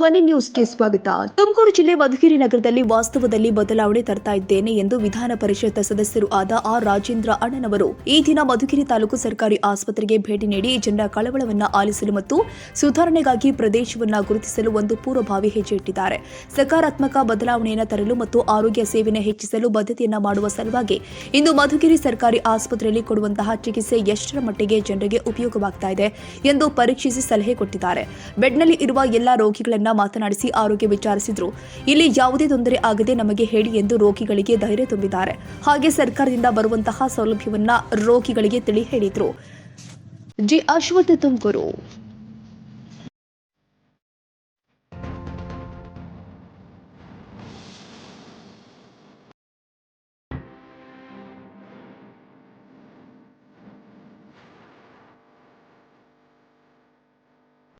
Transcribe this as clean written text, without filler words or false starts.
ಧ್ವನಿ ನ್ಯೂಸ್ಗೆ ಸ್ವಾಗತ. ತುಮಕೂರು ಜಿಲ್ಲೆ ಮಧುಗಿರಿ ನಗರದಲ್ಲಿ ವಾಸ್ತವದಲ್ಲಿ ಬದಲಾವಣೆ ತರ್ತಾ ಇದ್ದೇನೆ ಎಂದು ವಿಧಾನ ಪರಿಷತ್ ಸದಸ್ಯರು ಆದ ಆರ್ ರಾಜೇಂದ್ರ ಅಣ್ಣನವರು ಈ ದಿನ ಮಧುಗಿರಿ ತಾಲೂಕು ಸರ್ಕಾರಿ ಆಸ್ಪತ್ರೆಗೆ ಭೇಟಿ ನೀಡಿ ಜನರ ಕಳವಳವನ್ನು ಆಲಿಸಲು ಮತ್ತು ಸುಧಾರಣೆಗಾಗಿ ಪ್ರದೇಶವನ್ನು ಗುರುತಿಸಲು ಒಂದು ಪೂರ್ವಭಾವಿ ಹೆಜ್ಜೆ ಇಟ್ಟಿದ್ದಾರೆ. ಸಕಾರಾತ್ಮಕ ಬದಲಾವಣೆಯನ್ನು ತರಲು ಮತ್ತು ಆರೋಗ್ಯ ಸೇವೆಯನ್ನು ಹೆಚ್ಚಿಸಲು ಬದ್ಧತೆಯನ್ನು ಮಾಡುವ ಸಲುವಾಗಿ ಇಂದು ಮಧುಗಿರಿ ಸರ್ಕಾರಿ ಆಸ್ಪತ್ರೆಯಲ್ಲಿ ಕೊಡುವಂತಹ ಚಿಕಿತ್ಸೆ ಎಷ್ಟರ ಮಟ್ಟಿಗೆ ಜನರಿಗೆ ಉಪಯೋಗವಾಗ್ತಾ ಇದೆ ಎಂದು ಪರೀಕ್ಷಿಸಿ ಸಲಹೆ ಕೊಟ್ಟಿದ್ದಾರೆ. ಬೆಡ್ನಲ್ಲಿ ಇರುವ ಎಲ್ಲಾ ರೋಗಿಗಳನ್ನ ಮಾತನಾಡಿಸಿ ಆರೋಗ್ಯ ವಿಚಾರಿಸಿದ್ರು. ಇಲ್ಲಿ ಯಾವುದೇ ತೊಂದರೆ ಆಗದೆ ನಮಗೆ ಹೇಳಿ ಎಂದು ರೋಗಿಗಳಿಗೆ ಧೈರ್ಯ ತುಂಬಿದ್ದಾರೆ. ಹಾಗೆ ಸರ್ಕಾರದಿಂದ ಬರುವಂತಹ ಸೌಲಭ್ಯವನ್ನ ರೋಗಿಗಳಿಗೆ ತಿಳಿ ಹೇಳಿದ್ರು. ಜಿ ಅಶ್ವಥ್, ತುಮಕೂರು.